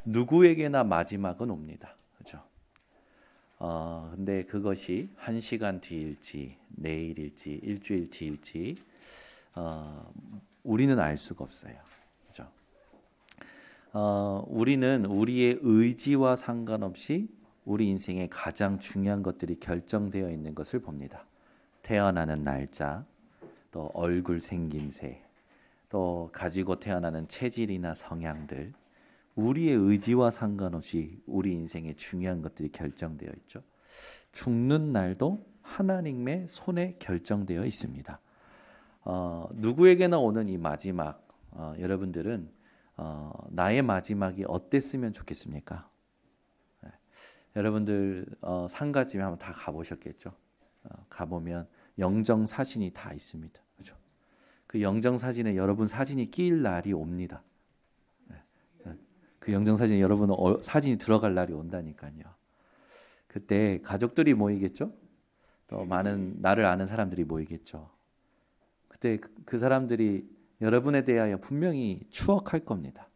누구에게나 마지막은 옵니다. 그렇죠? 근데 그것이 1시간 뒤일지, 내일일지, 일주일 뒤일지, 우리는 알 수가 없어요. 그렇죠? 우리는 우리의 의지와 상관없이 우리 인생의 가장 중요한 것들이 결정되어 있는 것을 봅니다. 태어나는 날짜, 또 얼굴 생김새, 또 가지고 태어나는 체질이나 성향들, 우리의 의지와 상관없이 우리 인생의 중요한 것들이 결정되어 있죠. 죽는 날도 하나님의 손에 결정되어 있습니다. 누구에게나 오는 이 마지막, 여러분들은 나의 마지막이 어땠으면 좋겠습니까? 네. 여러분들 상가집에 한번 다 가보셨겠죠? 가보면 영정사진이 다 있습니다. 그렇죠? 그 영정사진에 여러분 사진이 끼일 날이 옵니다. 그 영정사진에 여러분 사진이 들어갈 날이 온다니까요. 그때 가족들이 모이겠죠? 또 많은 나를 아는 사람들이 모이겠죠. 그때 그 사람들이 여러분에 대하여 분명히 추억할 겁니다.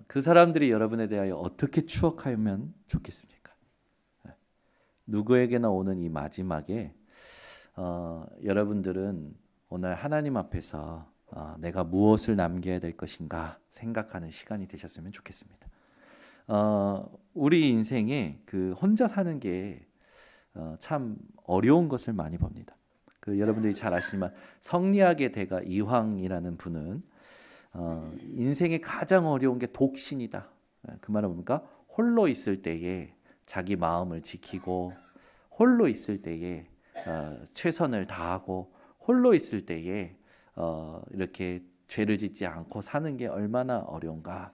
그 사람들이 여러분에 대하여 어떻게 추억하면 좋겠습니까? 누구에게나 오는 이 마지막에 여러분들은 오늘 하나님 앞에서 내가 무엇을 남겨야 될 것인가 생각하는 시간이 되셨으면 좋겠습니다. 우리 인생에 그 혼자 사는 게 참 어려운 것을 많이 봅니다. 여러분들이 잘 아시지만 성리학의 대가 이황이라는 분은 인생의 가장 어려운 게 독신이다. 그 말은 뭡니까? 홀로 있을 때에 자기 마음을 지키고, 홀로 있을 때에 최선을 다하고, 홀로 있을 때에 이렇게 죄를 짓지 않고 사는 게 얼마나 어려운가.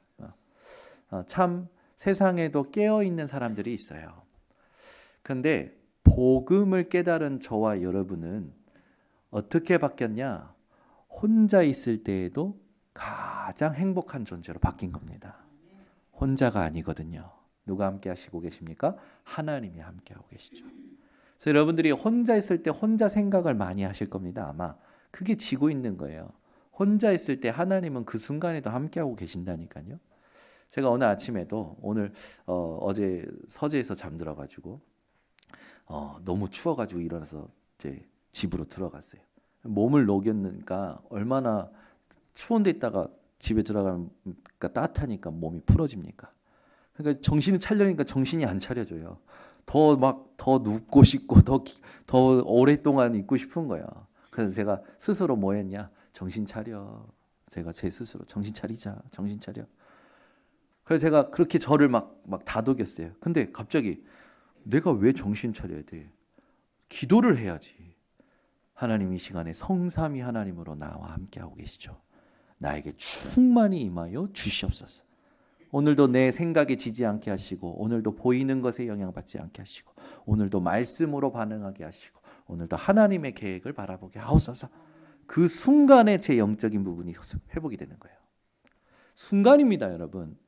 참 세상에도 깨어 있는 사람들이 있어요. 그런데 복음을 깨달은 저와 여러분은 어떻게 바뀌었냐? 혼자 있을 때에도 가장 행복한 존재로 바뀐 겁니다. 혼자가 아니거든요. 누가 함께 하시고 계십니까? 하나님이 함께 하고 계시죠. 그래서 여러분들이 혼자 있을 때 혼자 생각을 많이 하실 겁니다. 아마 그게 지고 있는 거예요. 혼자 있을 때 하나님은 그 순간에도 함께 하고 계신다니까요. 제가 어느 아침에도 오늘 어제 서재에서 잠들어가지고 너무 추워가지고 일어나서 이제 집으로 들어갔어요. 몸을 녹였으니까 얼마나 추운 데 있다가 집에 들어가니까 따뜻하니까 몸이 풀어집니까? 그러니까 정신을 차려니까 정신이 안 차려져요. 더 눕고 싶고 더 오랫동안 있고 싶은 거야. 그래서 제가 스스로 뭐 했냐? 정신 차려. 제가 제 스스로 정신 차리자. 정신 차려. 그래서 제가 그렇게 저를 막 다독였어요. 근데 갑자기 내가 왜 정신 차려야 돼? 기도를 해야지. 하나님 이 시간에 성삼위 하나님으로 나와 함께하고 계시죠. 나에게 충만히 임하여 주시옵소서. 오늘도 내 생각에 지지 않게 하시고, 오늘도 보이는 것에 영향받지 않게 하시고, 오늘도 말씀으로 반응하게 하시고, 오늘도 하나님의 계획을 바라보게 하옵소서. 그 순간에 제 영적인 부분이 회복이 되는 거예요. 순간입니다, 여러분.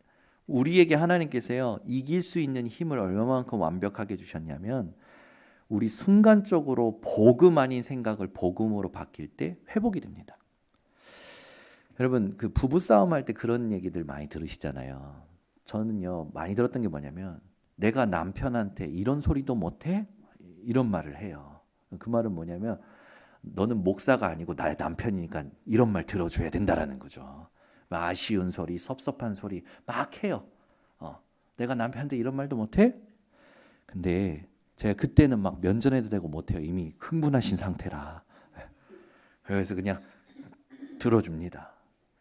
우리에게 하나님께서요, 이길 수 있는 힘을 얼마만큼 완벽하게 주셨냐면, 우리 순간적으로 복음 아닌 생각을 복음으로 바뀔 때 회복이 됩니다. 여러분, 그 부부싸움 할 때 그런 얘기들 많이 들으시잖아요. 저는요, 많이 들었던 게 뭐냐면, 내가 남편한테 이런 소리도 못해? 이런 말을 해요. 그 말은 뭐냐면, 너는 목사가 아니고 나의 남편이니까 이런 말 들어줘야 된다라는 거죠. 아쉬운 소리, 섭섭한 소리 막 해요. 내가 남편한테 이런 말도 못해? 근데 제가 그때는 막 면전에도 대고 못해요. 이미 흥분하신 상태라. 그래서 그냥 들어줍니다.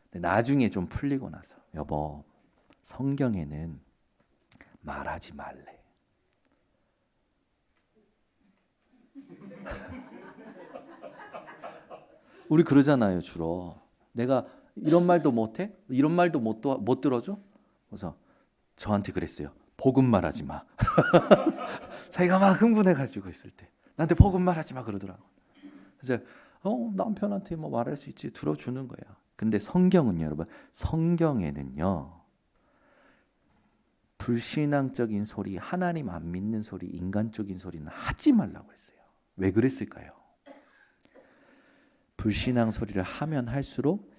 근데 나중에 좀 풀리고 나서, 여보, 성경에는 말하지 말래. 우리 그러잖아요, 주로. 내가 이런 말도 못해? 이런 말도 못 들어줘? 그래서 저한테 그랬어요. 복음 말하지 마. 자기가 막 흥분해가지고 있을 때 나한테 복음 말하지 마 그러더라고. 그래서 남편한테 뭐 말할 수 있지, 들어주는 거야. 근데 성경은요, 여러분, 성경에는요, 불신앙적인 소리, 하나님 안 믿는 소리, 인간적인 소리는 하지 말라고 했어요. 왜 그랬을까요? 불신앙 소리를 하면 할수록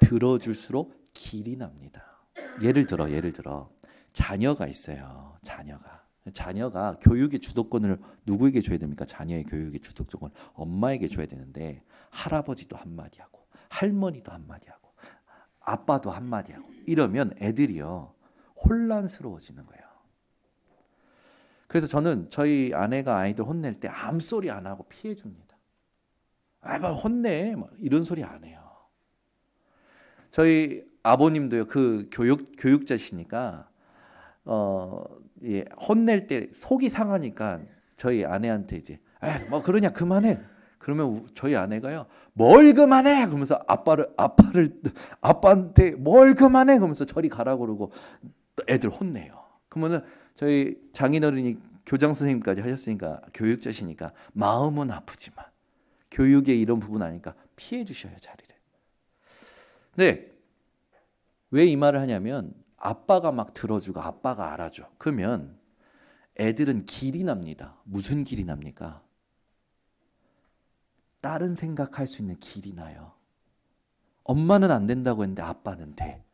들어줄수록 길이 납니다. 예를 들어 자녀가 있어요. 자녀가 교육의 주도권을 누구에게 줘야 됩니까? 자녀의 교육의 주도권을 엄마에게 줘야 되는데 할아버지도 한마디 하고 할머니도 한마디 하고 아빠도 한마디 하고 이러면 애들이요 혼란스러워지는 거예요. 그래서 저는 저희 아내가 아이들 혼낼 때 아무 소리 안 하고 피해 줍니다. 막 혼내 막 이런 소리 안 해요. 저희 아버님도요 그 교육자시니까 예, 혼낼 때 속이 상하니까 저희 아내한테 이제 뭐 그러냐 그만해. 그러면 저희 아내가요 뭘 그만해 그러면서 아빠한테 뭘 그만해 그러면서 저리 가라고 그러고 애들 혼내요. 그러면은 저희 장인어른이 교장 선생님까지 하셨으니까 교육자시니까 마음은 아프지만 교육의 이런 부분 아니까 피해 주셔요 자리를. 네. 왜 이 말을 하냐면 아빠가 막 들어주고 아빠가 알아줘. 그러면 애들은 길이 납니다. 무슨 길이 납니까? 다른 생각할 수 있는 길이 나요. 엄마는 안 된다고 했는데 아빠는 돼.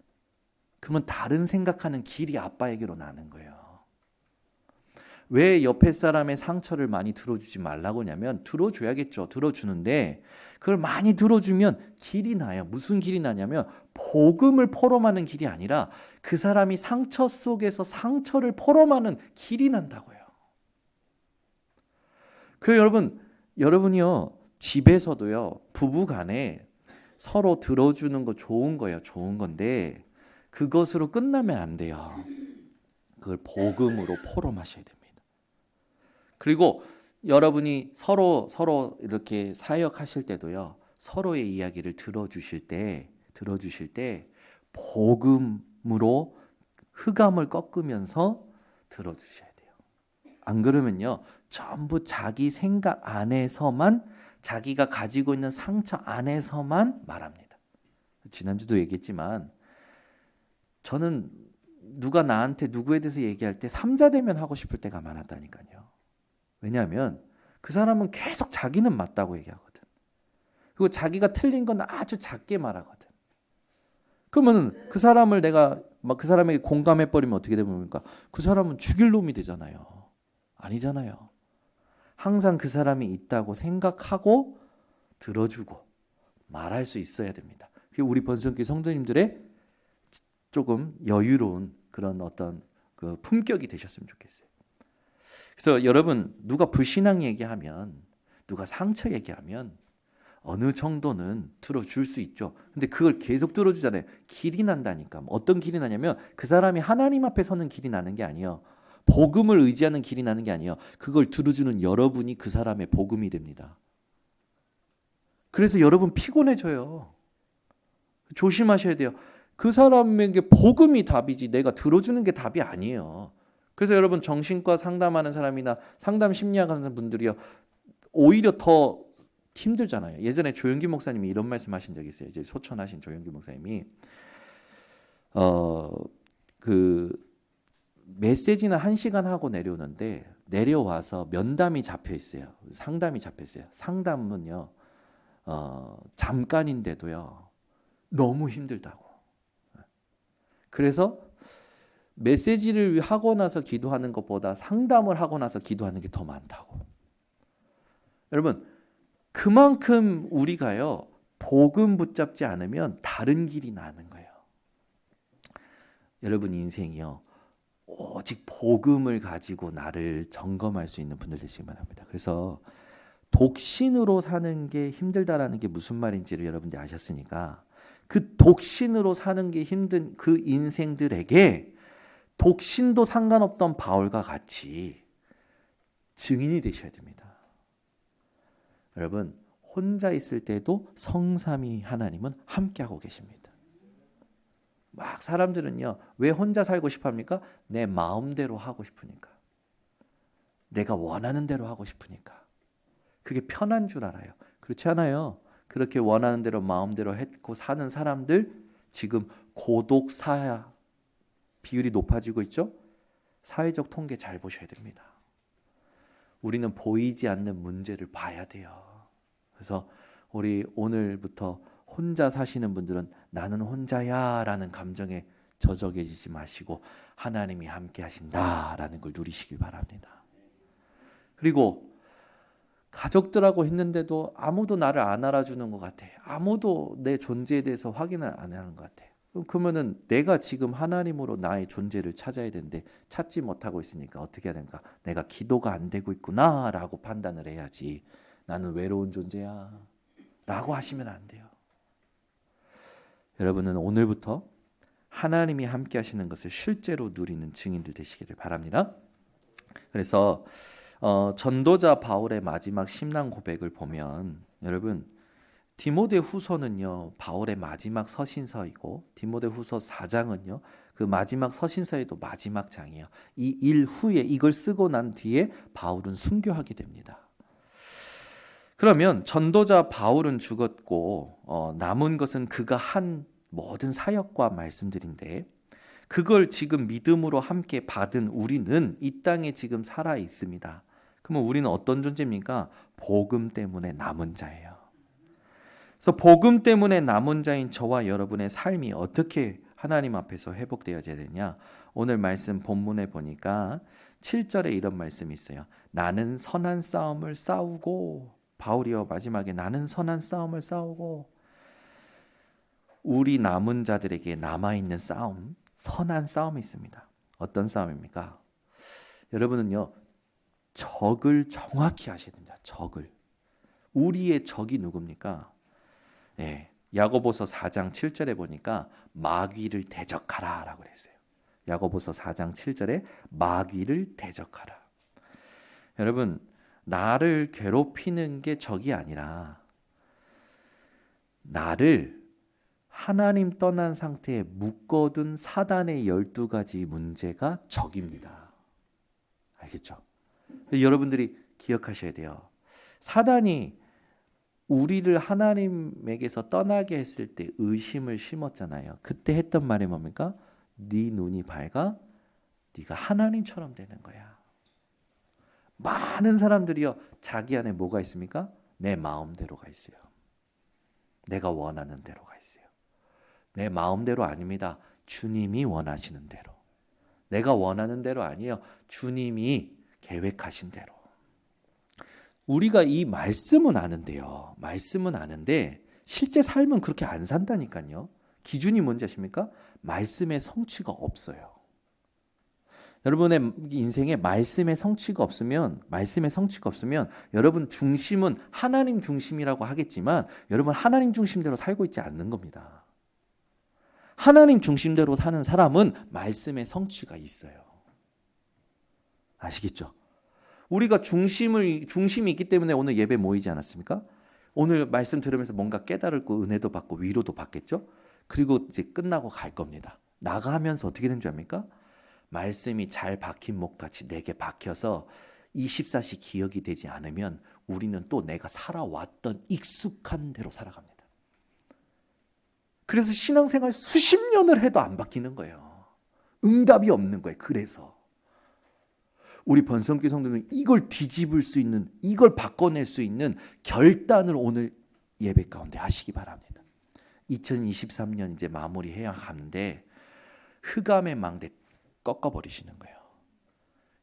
그러면 다른 생각하는 길이 아빠에게로 나는 거예요. 왜 옆에 사람의 상처를 많이 들어주지 말라고 하냐면 들어줘야겠죠. 들어주는데 그걸 많이 들어주면 길이 나요. 무슨 길이 나냐면 복음을 포럼하는 길이 아니라 그 사람이 상처 속에서 상처를 포럼하는 길이 난다고요. 그래서 여러분이요 집에서도요 부부간에 서로 들어주는 거 좋은 거예요. 좋은 건데 그것으로 끝나면 안 돼요. 그걸 복음으로 포럼하셔야 됩니다. 그리고 여러분이 서로 이렇게 사역하실 때도요. 서로의 이야기를 들어주실 때 복음으로 흑암을 꺾으면서 들어주셔야 돼요. 안 그러면요. 전부 자기 생각 안에서만 자기가 가지고 있는 상처 안에서만 말합니다. 지난주도 얘기했지만 저는 누가 나한테 누구에 대해서 얘기할 때 삼자대면 하고 싶을 때가 많았다니까요. 왜냐하면 그 사람은 계속 자기는 맞다고 얘기하거든. 그리고 자기가 틀린 건 아주 작게 말하거든. 그러면 그 사람을 내가 막 그 사람에게 공감해버리면 어떻게 됩니까? 그 사람은 죽일 놈이 되잖아요. 아니잖아요. 항상 그 사람이 있다고 생각하고 들어주고 말할 수 있어야 됩니다. 그게 우리 번성교회 성도님들의 조금 여유로운 그런 어떤 그 품격이 되셨으면 좋겠어요. 그래서 여러분 누가 불신앙 얘기하면 누가 상처 얘기하면 어느 정도는 들어줄 수 있죠. 근데 그걸 계속 들어주잖아요. 길이 난다니까. 어떤 길이 나냐면 그 사람이 하나님 앞에 서는 길이 나는 게 아니에요. 복음을 의지하는 길이 나는 게 아니에요. 그걸 들어주는 여러분이 그 사람의 복음이 됩니다. 그래서 여러분 피곤해져요. 조심하셔야 돼요. 그 사람에게 복음이 답이지 내가 들어주는 게 답이 아니에요. 그래서 여러분 정신과 상담하는 사람이나 상담 심리학하는 분들이요 오히려 더 힘들잖아요. 예전에 조영기 목사님이 이런 말씀하신 적이 있어요. 이제 소천하신 조영기 목사님이 그 메시지는 1시간 하고 내려오는데 내려와서 면담이 잡혀 있어요. 상담이 잡혀 있어요. 상담은요 잠깐인데도요 너무 힘들다고. 그래서 메시지를 하고 나서 기도하는 것보다 상담을 하고 나서 기도하는 게 더 많다고. 여러분 그만큼 우리가요 복음 붙잡지 않으면 다른 길이 나는 거예요. 여러분 인생이요 오직 복음을 가지고 나를 점검할 수 있는 분들 되시기 바랍니다. 그래서 독신으로 사는 게 힘들다라는 게 무슨 말인지를 여러분들이 아셨으니까 그 독신으로 사는 게 힘든 그 인생들에게 독신도 상관없던 바울과 같이 증인이 되셔야 됩니다. 여러분 혼자 있을 때도 성삼위 하나님은 함께하고 계십니다. 막 사람들은요 왜 혼자 살고 싶어 합니까? 내 마음대로 하고 싶으니까. 내가 원하는 대로 하고 싶으니까. 그게 편한 줄 알아요. 그렇지 않아요. 그렇게 원하는 대로 마음대로 했고 사는 사람들 지금 고독사 비율이 높아지고 있죠. 사회적 통계 잘 보셔야 됩니다. 우리는 보이지 않는 문제를 봐야 돼요. 그래서 우리 오늘부터 혼자 사시는 분들은 나는 혼자야 라는 감정에 저적해지지 마시고 하나님이 함께 하신다라는 걸 누리시길 바랍니다. 그리고 가족들하고 했는데도 아무도 나를 안 알아주는 것 같아. 아무도 내 존재에 대해서 확인을 안 하는 것 같아. 그러면은 내가 지금 하나님으로 나의 존재를 찾아야 되는데 찾지 못하고 있으니까 어떻게 해야 됩니까? 내가 기도가 안 되고 있구나라고 판단을 해야지. 나는 외로운 존재야 라고 하시면 안 돼요. 여러분은 오늘부터 하나님이 함께 하시는 것을 실제로 누리는 증인들 되시기를 바랍니다. 그래서 전도자 바울의 마지막 심랑 고백을 보면 여러분 디모데 후서는요 바울의 마지막 서신서이고 디모데 후서 4장은요 그 마지막 서신서에도 마지막 장이에요. 이 일 후에 이걸 쓰고 난 뒤에 바울은 순교하게 됩니다. 그러면 전도자 바울은 죽었고 남은 것은 그가 한 모든 사역과 말씀들인데 그걸 지금 믿음으로 함께 받은 우리는 이 땅에 지금 살아 있습니다. 그러면 우리는 어떤 존재입니까? 복음 때문에 남은 자예요. 그래서 복음 때문에 남은 자인 저와 여러분의 삶이 어떻게 하나님 앞에서 회복되어져야 되냐? 오늘 말씀 본문에 보니까 7절에 이런 말씀이 있어요. 나는 선한 싸움을 싸우고 바울이요 마지막에 나는 선한 싸움을 싸우고 우리 남은 자들에게 남아있는 싸움 선한 싸움이 있습니다. 어떤 싸움입니까? 여러분은요 적을 정확히 아셔야 됩니다. 적을. 우리의 적이 누굽니까? 야고보서 4장 7절에 보니까 마귀를 대적하라 라고 그랬어요. 야고보서 4장 7절에 마귀를 대적하라. 여러분 나를 괴롭히는 게 적이 아니라 나를 하나님 떠난 상태에 묶어둔 사단의 12가지 문제가 적입니다. 알겠죠? 여러분들이 기억하셔야 돼요. 사단이 우리를 하나님에게서 떠나게 했을 때 의심을 심었잖아요. 그때 했던 말이 뭡니까? 네 눈이 밝아 네가 하나님처럼 되는 거야. 많은 사람들이요 자기 안에 뭐가 있습니까? 내 마음대로가 있어요. 내가 원하는 대로가 있어요. 내 마음대로 아닙니다. 주님이 원하시는 대로. 내가 원하는 대로 아니에요. 주님이 계획하신 대로. 우리가 이 말씀은 아는데요. 말씀은 아는데 실제 삶은 그렇게 안 산다니까요. 기준이 뭔지 아십니까? 말씀의 성취가 없어요. 여러분의 인생에 말씀의 성취가 없으면 여러분 중심은 하나님 중심이라고 하겠지만 여러분 하나님 중심대로 살고 있지 않는 겁니다. 하나님 중심대로 사는 사람은 말씀의 성취가 있어요. 아시겠죠? 우리가 중심이 있기 때문에 오늘 예배 모이지 않았습니까? 오늘 말씀 들으면서 뭔가 깨달고 은혜도 받고 위로도 받겠죠? 그리고 이제 끝나고 갈 겁니다. 나가면서 어떻게 된 줄 압니까? 말씀이 잘 박힌 목같이 내게 박혀서 24시 기억이 되지 않으면 우리는 또 내가 살아왔던 익숙한 대로 살아갑니다. 그래서 신앙생활 수십 년을 해도 안 바뀌는 거예요. 응답이 없는 거예요. 그래서 우리 번성교회 성도는 이걸 뒤집을 수 있는, 이걸 바꿔낼 수 있는 결단을 오늘 예배 가운데 하시기 바랍니다. 2023년 이제 마무리해야 하는데 흑암의 망대 꺾어버리시는 거예요.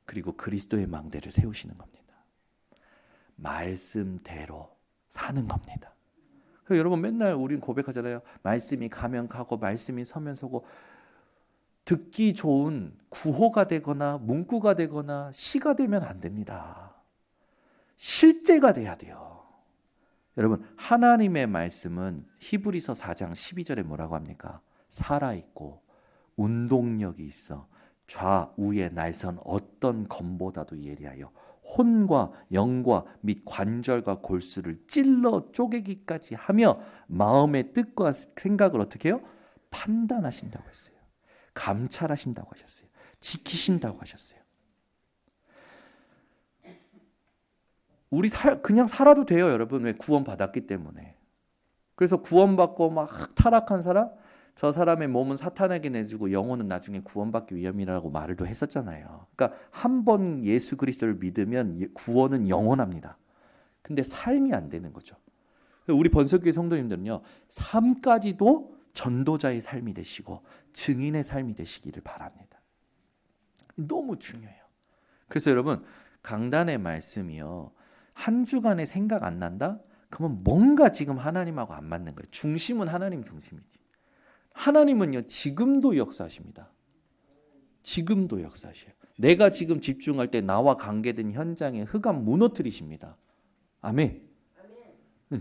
그리고 그리스도의 망대를 세우시는 겁니다. 말씀대로 사는 겁니다. 여러분 맨날 우리는 고백하잖아요. 말씀이 가면 가고 말씀이 서면 서고 듣기 좋은 구호가 되거나 문구가 되거나 시가 되면 안 됩니다. 실제가 돼야 돼요. 여러분 하나님의 말씀은 히브리서 4장 12절에 뭐라고 합니까? 살아있고 운동력이 있어 좌우의 날선 어떤 검보다도 예리하여 혼과 영과 및 관절과 골수를 찔러 쪼개기까지 하며 마음의 뜻과 생각을 어떻게 해요? 판단하신다고 했어요. 감찰하신다고 하셨어요. 지키신다고 하셨어요. 우리 그냥 살아도 돼요, 여러분. 왜? 구원 받았기 때문에. 그래서 구원받고 막 타락한 사람, 저 사람의 몸은 사탄에게 내주고 영혼은 나중에 구원받기 위함이라고 말을 또 했었잖아요. 그러니까 한 번 예수 그리스도를 믿으면 구원은 영원합니다. 근데 삶이 안 되는 거죠. 우리 번석교회 성도님들은요, 삶까지도 전도자의 삶이 되시고 증인의 삶이 되시기를 바랍니다. 너무 중요해요. 그래서 여러분, 강단의 말씀이요, 한 주간에 생각 안 난다? 그러면 뭔가 지금 하나님하고 안 맞는 거예요. 중심은 하나님 중심이지. 하나님은요, 지금도 역사하십니다. 지금도 역사하셔요. 내가 지금 집중할 때 나와 관계된 현장에 흑암 무너뜨리십니다. 아멘.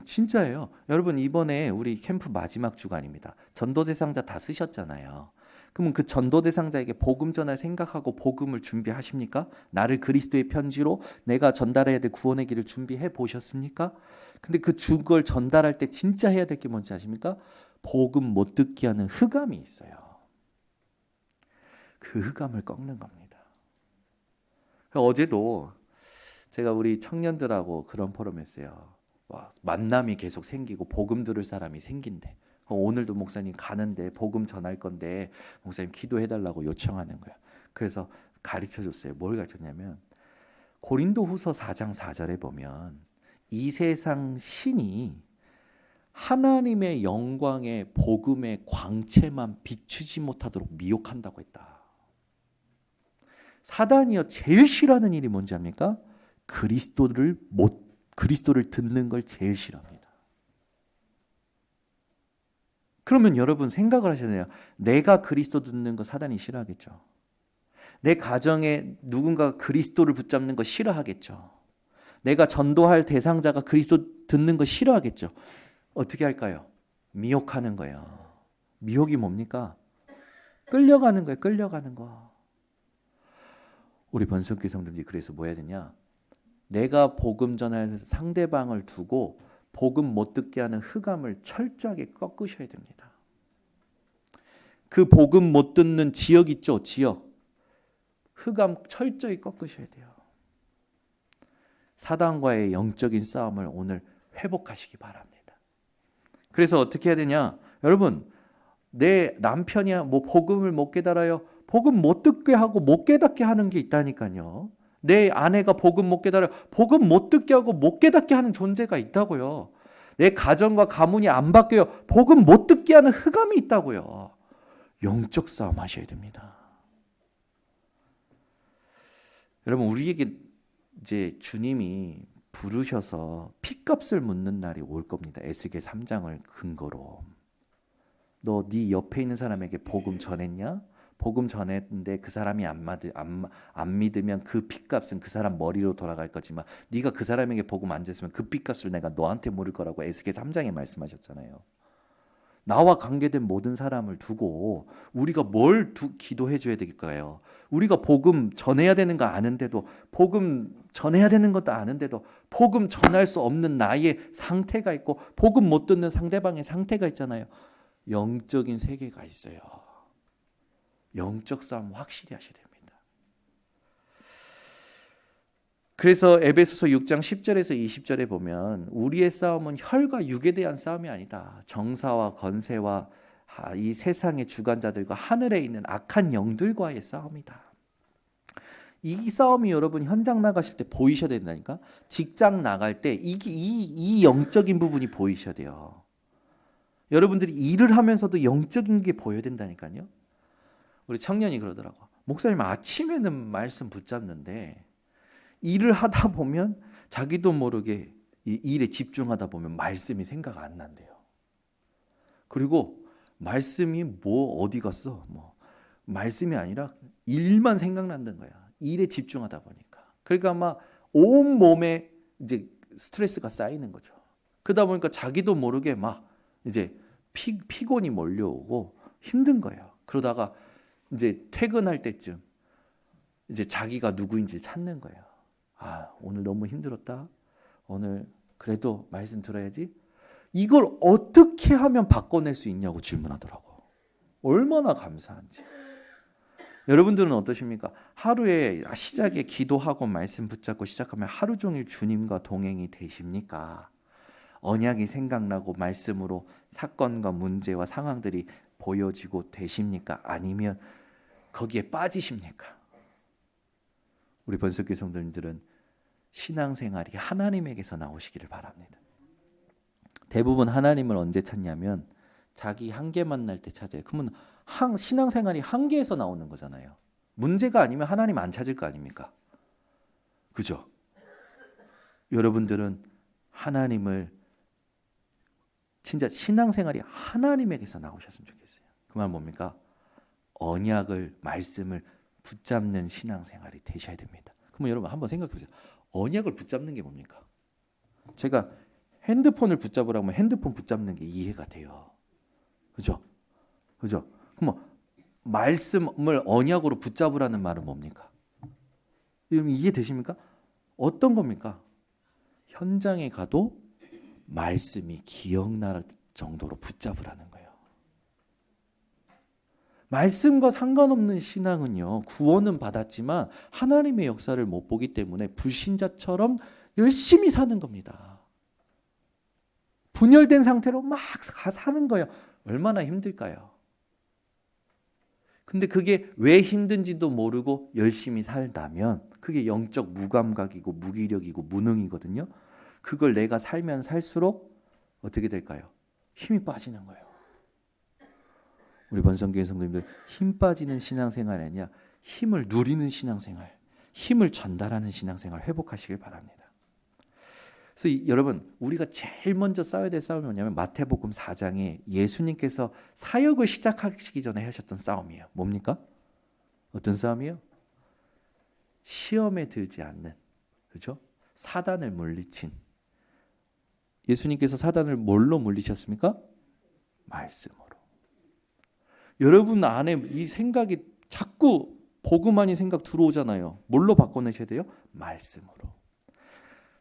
진짜예요. 여러분, 이번에 우리 캠프 마지막 주간입니다. 전도 대상자 다 쓰셨잖아요. 그러면 그 전도 대상자에게 복음 전할 생각하고 복음을 준비하십니까? 나를 그리스도의 편지로 내가 전달해야 될 구원의 길을 준비해 보셨습니까? 근데 그 주걸 전달할 때 진짜 해야 될 게 뭔지 아십니까? 복음 못 듣게 하는 흑암이 있어요. 그 흑암을 꺾는 겁니다. 어제도 제가 우리 청년들하고 그런 포럼 했어요. 와, 만남이 계속 생기고 복음 들을 사람이 생긴대. 오늘도 목사님 가는데 복음 전할 건데 목사님 기도해달라고 요청하는 거야. 그래서 가르쳐줬어요. 뭘 가르쳤냐면 고린도후서 4장 4절에 보면 이 세상 신이 하나님의 영광의 복음의 광채만 비추지 못하도록 미혹한다고 했다. 사단이요, 제일 싫어하는 일이 뭔지 압니까? 그리스도를 듣는 걸 제일 싫어합니다. 그러면 여러분 생각을 하셔야 돼요. 내가 그리스도 듣는 거 사단이 싫어하겠죠. 내 가정에 누군가 그리스도를 붙잡는 거 싫어하겠죠. 내가 전도할 대상자가 그리스도 듣는 거 싫어하겠죠. 어떻게 할까요? 미혹하는 거예요. 미혹이 뭡니까? 끌려가는 거예요. 끌려가는 거. 우리 번성교회 성도들이 그래서 뭐 해야 되냐? 내가 복음 전할 상대방을 두고 복음 못 듣게 하는 흑암을 철저하게 꺾으셔야 됩니다. 그 복음 못 듣는 지역 있죠? 지역. 흑암 철저히 꺾으셔야 돼요. 사단과의 영적인 싸움을 오늘 회복하시기 바랍니다. 그래서 어떻게 해야 되냐? 여러분, 내 남편이야 뭐 복음을 못 깨달아요. 복음 못 듣게 하고 못 깨닫게 하는 게 있다니까요. 내 아내가 복음 못 깨달아요. 복음 못 듣게 하고 못 깨닫게 하는 존재가 있다고요. 내 가정과 가문이 안 바뀌어요. 복음 못 듣게 하는 흑암이 있다고요. 영적 싸움 하셔야 됩니다. 여러분, 우리에게 이제 주님이 부르셔서 핏값을 묻는 날이 올 겁니다. 에스겔 3장을 근거로. 너 네 옆에 있는 사람에게 복음 전했냐? 복음 전했는데 그 사람이 안 믿으면 그 핏값은 그 사람 머리로 돌아갈 거지만 네가 그 사람에게 복음 안 줬으면 그 핏값을 내가 너한테 물을 거라고 에스겔 3장에 말씀하셨잖아요. 나와 관계된 모든 사람을 두고 우리가 뭘 기도해 줘야 될까요? 우리가 복음 전해야 되는 거 아는데도, 복음 전해야 되는 것도 아는데도 복음 전할 수 없는 나의 상태가 있고 복음 못 듣는 상대방의 상태가 있잖아요. 영적인 세계가 있어요. 영적 싸움 확실히 하셔야 됩니다. 그래서 에베소서 6장 10절에서 20절에 보면 우리의 싸움은 혈과 육에 대한 싸움이 아니다. 정사와 건세와 이 세상의 주관자들과 하늘에 있는 악한 영들과의 싸움이다. 이 싸움이 여러분 현장 나가실 때 보이셔야 된다니까. 직장 나갈 때 이 영적인 부분이 보이셔야 돼요. 여러분들이 일을 하면서도 영적인 게 보여야 된다니까요. 우리 청년이 그러더라고. 목사님 아침에는 말씀 붙잡는데 일을 하다 보면 자기도 모르게 이 일에 집중하다 보면 말씀이 생각 안 난대요. 그리고 말씀이 뭐 어디 갔어? 뭐 말씀이 아니라 일만 생각난다는 거야. 일에 집중하다 보니까. 그러니까 아마 온 몸에 이제 스트레스가 쌓이는 거죠. 그러다 보니까 자기도 모르게 막 이제 피곤이 몰려오고 힘든 거예요. 그러다가 이제 퇴근할 때쯤 이제 자기가 누구인지 찾는 거예요. 아, 오늘 너무 힘들었다. 오늘 그래도 말씀 들어야지. 이걸 어떻게 하면 바꿔낼 수 있냐고 질문하더라고. 얼마나 감사한지. 여러분들은 어떠십니까? 하루에 시작에 기도하고 말씀 붙잡고 시작하면 하루 종일 주님과 동행이 되십니까? 언약이 생각나고 말씀으로 사건과 문제와 상황들이 보여지고 되십니까? 아니면 거기에 빠지십니까? 우리 번석교 성도님들은 신앙생활이 하나님에게서 나오시기를 바랍니다. 대부분 하나님을 언제 찾냐면 자기 한계 만날 때 찾아요. 그러면 신앙생활이 한계에서 나오는 거잖아요. 문제가 아니면 하나님 안 찾을 거 아닙니까? 그죠? 여러분들은 하나님을 진짜 신앙생활이 하나님에게서 나오셨으면 좋겠어요. 그 말 뭡니까? 언약을, 말씀을 붙잡는 신앙생활이 되셔야 됩니다. 그러면 여러분 한번 생각해 보세요. 언약을 붙잡는 게 뭡니까? 제가 핸드폰을 붙잡으라고 하면 핸드폰 붙잡는 게 이해가 돼요. 그죠? 그죠? 그럼 말씀을 언약으로 붙잡으라는 말은 뭡니까? 여러분 이해되십니까? 어떤 겁니까? 현장에 가도 말씀이 기억날 정도로 붙잡으라는 거예요. 말씀과 상관없는 신앙은요, 구원은 받았지만 하나님의 역사를 못 보기 때문에 불신자처럼 열심히 사는 겁니다. 분열된 상태로 막 사는 거예요. 얼마나 힘들까요? 근데 그게 왜 힘든지도 모르고 열심히 살다면 그게 영적 무감각이고 무기력이고 무능이거든요. 그걸 내가 살면 살수록 어떻게 될까요? 힘이 빠지는 거예요. 우리 번성교회 성도님들 힘 빠지는 신앙생활이 아니라 힘을 누리는 신앙생활, 힘을 전달하는 신앙생활 회복하시길 바랍니다. 그래서 여러분 우리가 제일 먼저 싸워야 될 싸움이 뭐냐면 마태복음 4장에 예수님께서 사역을 시작하시기 전에 하셨던 싸움이에요. 뭡니까? 어떤 싸움이에요? 시험에 들지 않는, 그렇죠? 사단을 물리친. 예수님께서 사단을 뭘로 물리셨습니까? 말씀으로. 여러분 안에 이 생각이 자꾸 복음 아닌 생각 들어오잖아요. 뭘로 바꿔내셔야 돼요? 말씀으로.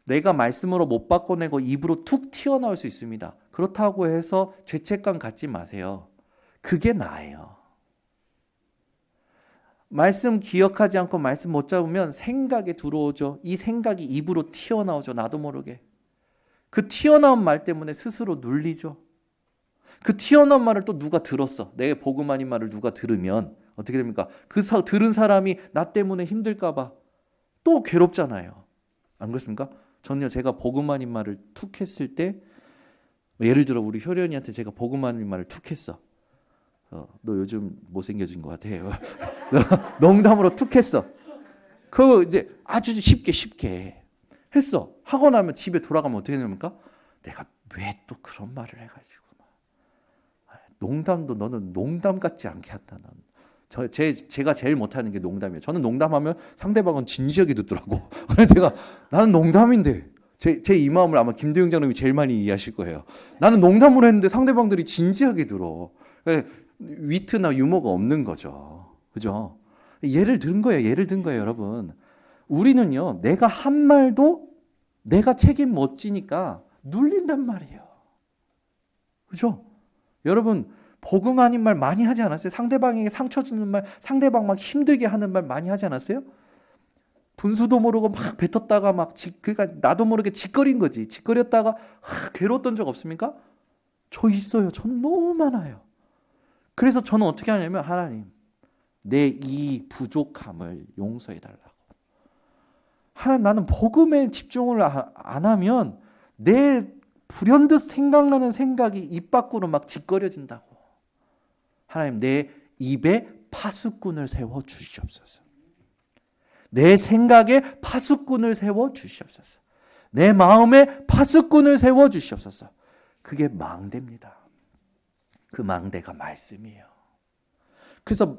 내가 말씀으로 못 바꿔내고 입으로 툭 튀어나올 수 있습니다. 그렇다고 해서 죄책감 갖지 마세요. 그게 나예요. 말씀 기억하지 않고 말씀 못 잡으면 생각이 들어오죠. 이 생각이 입으로 튀어나오죠. 나도 모르게. 그 튀어나온 말 때문에 스스로 눌리죠. 그 튀어나온 말을 또 누가 들었어. 내 복음 아닌 말을 누가 들으면 어떻게 됩니까? 들은 사람이 나 때문에 힘들까 봐 또 괴롭잖아요. 안 그렇습니까? 저는요, 제가 복음 아닌 말을 툭 했을 때, 예를 들어 우리 효련이한테 제가 복음 아닌 말을 툭 했어. 너 요즘 못생겨진 것 같아. 농담으로 툭 했어. 그거 이제 아주 쉽게 했어. 하고 나면 집에 돌아가면 어떻게 됩니까? 내가 왜 또 그런 말을 해가지고. 농담도 너는 농담 같지 않게 한다. 제가 제일 못하는 게 농담이에요. 저는 농담하면 상대방은 진지하게 듣더라고. 그래서 나는 농담인데 제 이 마음을 아마 김도영 장로님이 제일 많이 이해하실 거예요. 나는 농담으로 했는데 상대방들이 진지하게 들어. 위트나 유머가 없는 거죠. 그죠? 예를 든 거예요, 여러분. 우리는요, 내가 한 말도 내가 책임 못 지니까 눌린단 말이에요. 그죠? 여러분, 복음 아닌 말 많이 하지 않았어요? 상대방에게 상처 주는 말, 상대방 막 힘들게 하는 말 많이 하지 않았어요? 분수도 모르고 막 뱉었다가 그러니까 나도 모르게 짓거린 거지. 짓거렸다가 괴로웠던 적 없습니까? 저 있어요. 저는 너무 많아요. 그래서 저는 어떻게 하냐면 하나님, 내 이 부족함을 용서해 달라고. 하나님, 나는 복음에 집중을 안 하면 내 불현듯 생각나는 생각이 입 밖으로 막 짓거려진다고. 하나님, 내 입에 파수꾼을 세워 주시옵소서. 내 생각에 파수꾼을 세워 주시옵소서. 내 마음에 파수꾼을 세워 주시옵소서. 그게 망대입니다. 그 망대가 말씀이에요. 그래서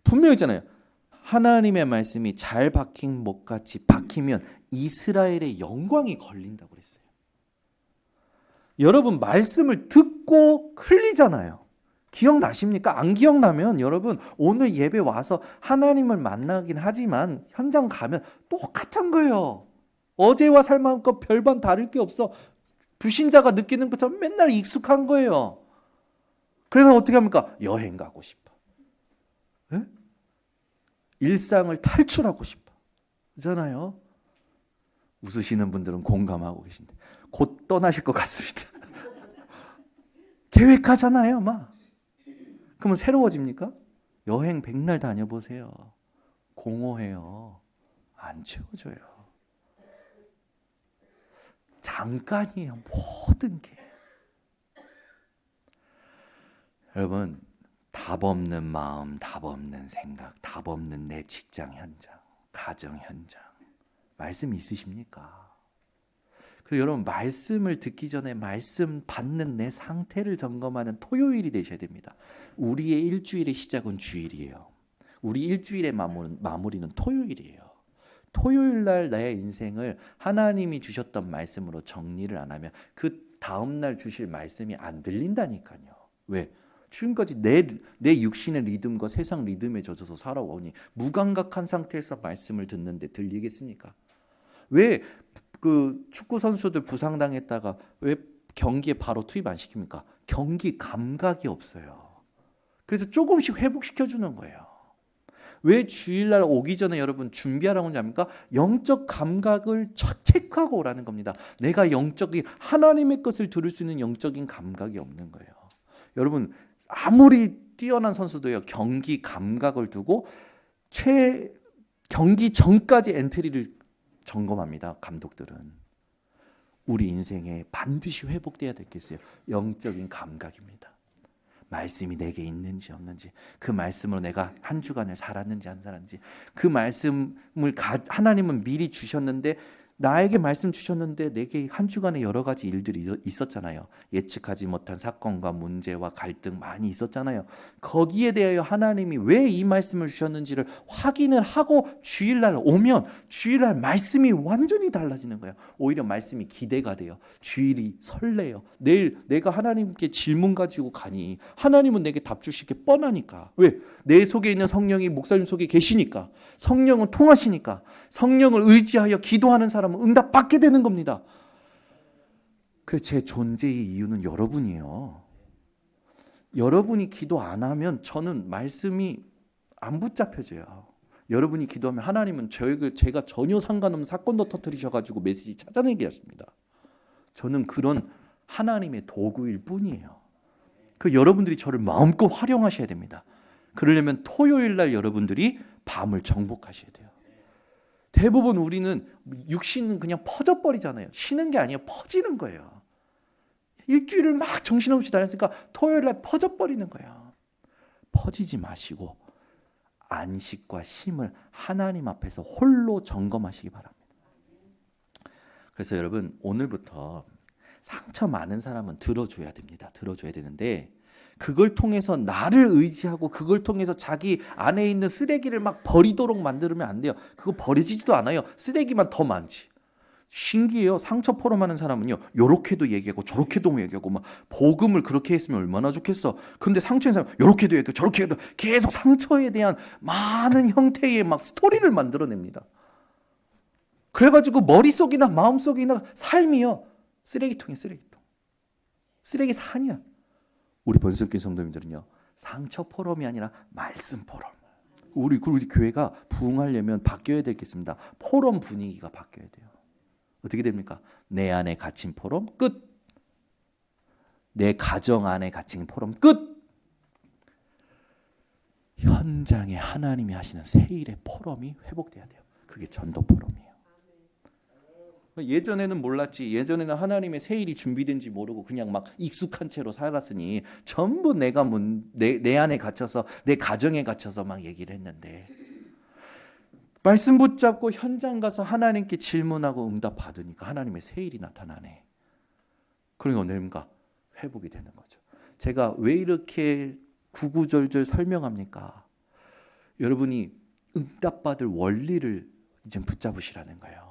분명히 있잖아요. 하나님의 말씀이 잘 박힌 목같이 박히면 이스라엘의 영광이 걸린다고 그랬어요. 여러분, 말씀을 듣고 흘리잖아요. 기억나십니까? 안 기억나면 여러분 오늘 예배 와서 하나님을 만나긴 하지만 현장 가면 똑같은 거예요. 어제와 삶과 별반 다를 게 없어. 불신자가 느끼는 것처럼 맨날 익숙한 거예요. 그래서 어떻게 합니까? 여행 가고 싶어. 네? 일상을 탈출하고 싶어. 그렇잖아요. 웃으시는 분들은 공감하고 계신데 곧 떠나실 것 같습니다. 계획하잖아요, 막. 그러면 새로워집니까? 여행 백날 다녀보세요. 공허해요. 안 채워져요. 잠깐이에요, 모든 게. 여러분, 답 없는 마음, 답 없는 생각, 답 없는 내 직장 현장, 가정 현장, 말씀 있으십니까? 그 여러분, 말씀을 듣기 전에 말씀 받는 내 상태를 점검하는 토요일이 되셔야 됩니다. 우리의 일주일의 시작은 주일이에요. 우리 일주일의 마무리는 토요일이에요. 토요일 날 나의 인생을 하나님이 주셨던 말씀으로 정리를 안 하면 그 다음 날 주실 말씀이 안 들린다니까요. 왜? 지금까지 내 육신의 리듬과 세상 리듬에 젖어서 살아오니 무감각한 상태에서 말씀을 듣는데 들리겠습니까? 왜 그 축구 선수들 부상당했다가 왜 경기에 바로 투입 안 시킵니까? 경기 감각이 없어요. 그래서 조금씩 회복시켜 주는 거예요. 왜 주일날 오기 전에 여러분 준비하라고 하는지 압니까? 영적 감각을 체크하고 오라는 겁니다. 내가 영적인 하나님의 것을 들을 수 있는 영적인 감각이 없는 거예요. 여러분, 아무리 뛰어난 선수도요, 경기 감각을 두고 경기 전까지 엔트리를 점검합니다. 감독들은. 우리 인생에 반드시 회복돼야 되겠어요. 영적인 감각입니다. 말씀이 내게 있는지 없는지, 그 말씀으로 내가 한 주간을 살았는지 안 살았는지, 그 말씀을 하나님은 미리 주셨는데, 나에게 말씀 주셨는데 내게 한 주간에 여러 가지 일들이 있었잖아요. 예측하지 못한 사건과 문제와 갈등 많이 있었잖아요. 거기에 대하여 하나님이 왜 이 말씀을 주셨는지를 확인을 하고 주일날 오면 주일날 말씀이 완전히 달라지는 거예요. 오히려 말씀이 기대가 돼요. 주일이 설레요. 내일 내가 하나님께 질문 가지고 가니 하나님은 내게 답 주실 게 뻔하니까. 왜? 내 속에 있는 성령이 목사님 속에 계시니까. 성령은 통하시니까. 성령을 의지하여 기도하는 사람은 응답받게 되는 겁니다. 그래서 제 존재의 이유는 여러분이에요. 여러분이 기도 안 하면 저는 말씀이 안 붙잡혀져요. 여러분이 기도하면 하나님은 제가 전혀 상관없는 사건도 터뜨리셔가지고 메시지 찾아내게 하십니다. 저는 그런 하나님의 도구일 뿐이에요. 그 여러분들이 저를 마음껏 활용하셔야 됩니다. 그러려면 토요일 날 여러분들이 밤을 정복하셔야 돼요. 대부분 우리는 육신은 그냥 퍼져버리잖아요. 쉬는 게 아니에요. 퍼지는 거예요. 일주일을 막 정신없이 다녔으니까 토요일 날 퍼져버리는 거예요. 퍼지지 마시고 안식과 쉼을 하나님 앞에서 홀로 점검하시기 바랍니다. 그래서 여러분, 오늘부터 상처 많은 사람은 들어줘야 됩니다. 들어줘야 되는데 그걸 통해서 나를 의지하고 그걸 통해서 자기 안에 있는 쓰레기를 막 버리도록 만들면 안 돼요. 그거 버려지지도 않아요. 쓰레기만 더 많지. 신기해요. 상처 포럼하는 사람은요, 요렇게도 얘기하고 저렇게도 얘기하고 막 복음을 그렇게 했으면 얼마나 좋겠어. 그런데 상처인 사람 요렇게도 얘기하고 저렇게도 계속 상처에 대한 많은 형태의 막 스토리를 만들어냅니다. 그래가지고 머릿속이나 마음속이나 삶이요, 쓰레기통이야. 쓰레기통. 쓰레기 산이야. 우리 번석교 성도님들은요, 상처 포럼이 아니라 말씀 포럼. 우리 교회가 부흥하려면 바뀌어야 되겠습니다. 포럼 분위기가 바뀌어야 돼요. 어떻게 됩니까? 내 안에 갇힌 포럼 끝. 내 가정 안에 갇힌 포럼 끝. 현장에 하나님이 하시는 새 일의 포럼이 회복돼야 돼요. 그게 전도 포럼이에요. 예전에는 몰랐지. 예전에는 하나님의 새 일이 준비된지 모르고 그냥 막 익숙한 채로 살았으니 전부 내 안에 갇혀서 내 가정에 갇혀서 막 얘기를 했는데, 말씀 붙잡고 현장 가서 하나님께 질문하고 응답 받으니까 하나님의 새 일이 나타나네. 그러니까 언제입니까? 회복이 되는 거죠. 제가 왜 이렇게 구구절절 설명합니까? 여러분이 응답 받을 원리를 이제 붙잡으시라는 거예요.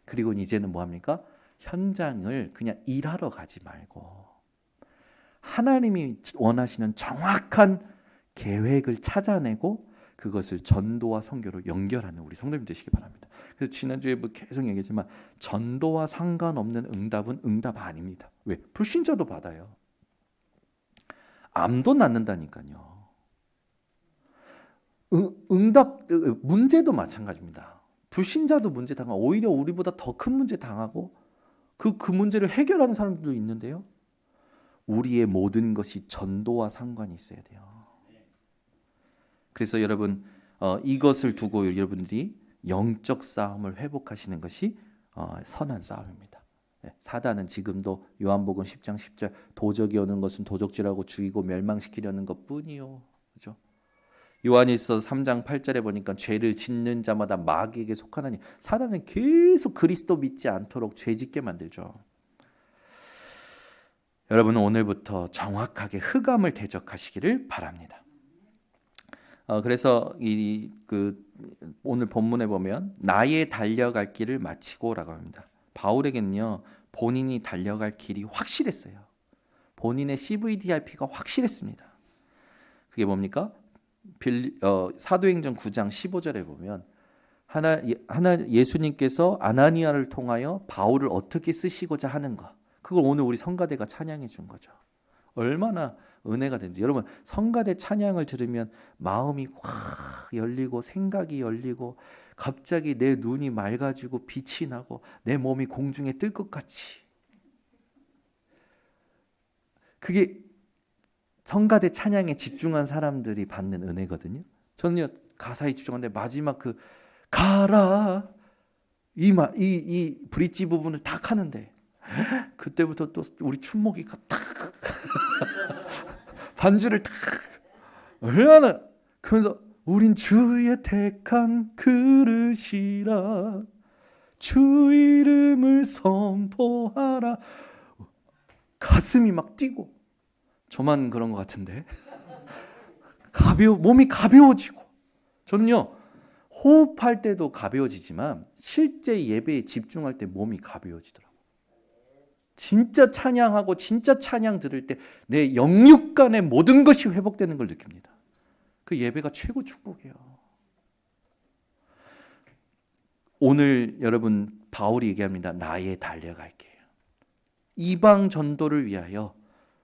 그리고 이제는 뭐합니까? 현장을 그냥 일하러 가지 말고 하나님이 원하시는 정확한 계획을 찾아내고 그것을 전도와 선교로 연결하는 우리 성도님 되시기 바랍니다. 그래서 지난주에 계속 얘기했지만 전도와 상관없는 응답은 응답 아닙니다. 왜? 불신자도 받아요. 암도 낫는다니까요. 응답 문제도 마찬가지입니다. 불신자도 문제 당하고 오히려 우리보다 더 큰 문제 당하고 그 문제를 해결하는 사람들도 있는데요. 우리의 모든 것이 전도와 상관이 있어야 돼요. 그래서 여러분, 이것을 두고 여러분들이 영적 싸움을 회복하시는 것이 선한 싸움입니다. 사단은 지금도 요한복음 10장 10절 도적이 오는 것은 도적질하고 죽이고 멸망시키려는 것뿐이요. 그죠? 요한일서 3장 8절에 보니까 죄를 짓는 자마다 마귀에게 속하나니 사단은 계속 그리스도 믿지 않도록 죄 짓게 만들죠. 여러분은 오늘부터 정확하게 흑암을 대적하시기를 바랍니다. 그래서 오늘 본문에 보면 나의 달려갈 길을 마치고라고 합니다. 바울에게는요 본인이 달려갈 길이 확실했어요. 본인의 CVDIP가 확실했습니다. 그게 뭡니까? 사도행전 9장 15절에 보면 예수님께서 아나니아를 통하여 바울을 어떻게 쓰시고자 하는가, 그걸 오늘 우리 성가대가 찬양해 준 거죠. 얼마나 은혜가 된지. 여러분 성가대 찬양을 들으면 마음이 확 열리고 생각이 열리고 갑자기 내 눈이 맑아지고 빛이 나고 내 몸이 공중에 뜰 것 같이, 그게 성가대 찬양에 집중한 사람들이 받는 은혜거든요. 저는요 가사에 집중하는데 마지막 그 가라 이 브릿지 부분을 딱 하는데 그때부터 또 우리 춘목이가 탁 반주를 탁 얼마나 그러면서 우린 주의 택한 그릇이라 주 이름을 선포하라. 가슴이 막 뛰고. 저만 그런 것 같은데 몸이 가벼워지고. 저는요 호흡할 때도 가벼워지지만 실제 예배에 집중할 때 몸이 가벼워지더라고요. 진짜 찬양하고 진짜 찬양 들을 때 내 영육간의 모든 것이 회복되는 걸 느낍니다. 그 예배가 최고 축복이에요. 오늘 여러분 바울이 얘기합니다. 나의 달려갈 길. 이방 전도를 위하여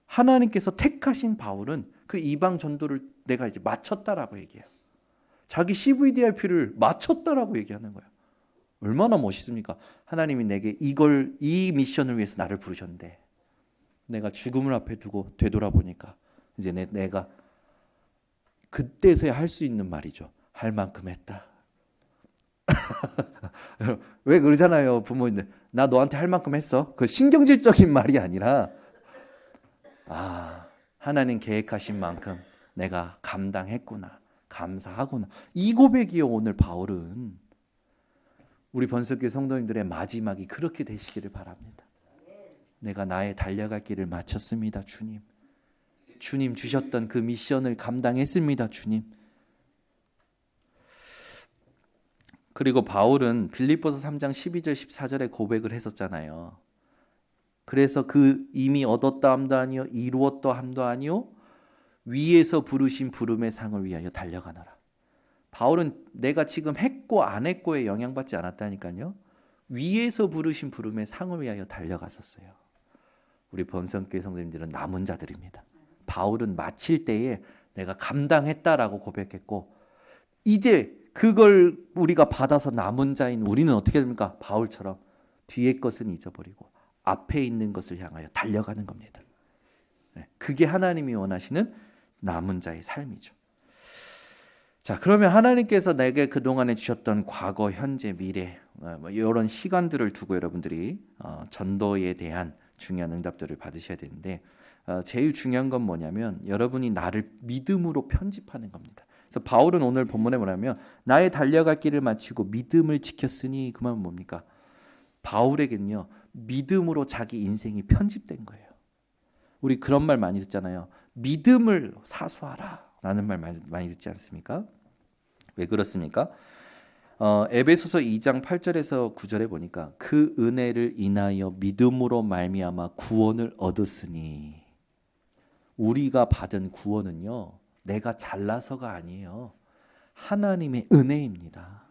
하나님께서 택하신 바울은 그 이방 전도를 내가 이제 마쳤다라고 얘기해요. 자기 CVDIP를 마쳤다라고 얘기하는 거예요. 얼마나 멋있습니까? 하나님이 내게 이 미션을 위해서 나를 부르셨는데 내가 죽음을 앞에 두고 되돌아보니까 이제 내가 그때서야 할 수 있는 말이죠. 할 만큼 했다. 왜 그러잖아요, 부모님들. 나 너한테 할 만큼 했어. 그 신경질적인 말이 아니라 하나님 계획하신 만큼 내가 감당했구나, 감사하구나. 이 고백이요. 오늘 바울은 우리 번석교회 성도님들의 마지막이 그렇게 되시기를 바랍니다. 내가 나의 달려갈 길을 마쳤습니다, 주님. 주님 주셨던 그 미션을 감당했습니다, 주님. 그리고 바울은 빌립보서 3장 12절 14절에 고백을 했었잖아요. 그래서 그 이미 얻었다 함도 아니요 이루었다 함도 아니요 위에서 부르신 부름의 상을 위하여 달려가노라. 바울은 내가 지금 했고 안 했고에 영향받지 않았다니까요. 위에서 부르신 부름의 상을 위하여 달려갔었어요. 우리 번성교회 성도님들은 남은 자들입니다. 바울은 마칠 때에 내가 감당했다라고 고백했고 이제 그걸 우리가 받아서 남은 자인 우리는 어떻게 됩니까? 바울처럼 뒤의 것은 잊어버리고 앞에 있는 것을 향하여 달려가는 겁니다. 그게 하나님이 원하시는 남은 자의 삶이죠. 자, 그러면 하나님께서 내게 그동안에 주셨던 과거, 현재, 미래 이런 시간들을 두고 여러분들이 전도에 대한 중요한 응답들을 받으셔야 되는데 제일 중요한 건 뭐냐면 여러분이 나를 믿음으로 편집하는 겁니다. 그래서 바울은 오늘 본문에 뭐냐면 나의 달려갈 길을 마치고 믿음을 지켰으니 그 말은 뭡니까? 바울에게는요 믿음으로 자기 인생이 편집된 거예요. 우리 그런 말 많이 듣잖아요. 믿음을 사수하라 라는 말 많이 듣지 않습니까? 왜 그렇습니까? 에베소서 2장 8절에서 9절에 보니까 그 은혜를 인하여 믿음으로 말미암아 구원을 얻었으니, 우리가 받은 구원은요 내가 잘나서가 아니에요. 하나님의 은혜입니다.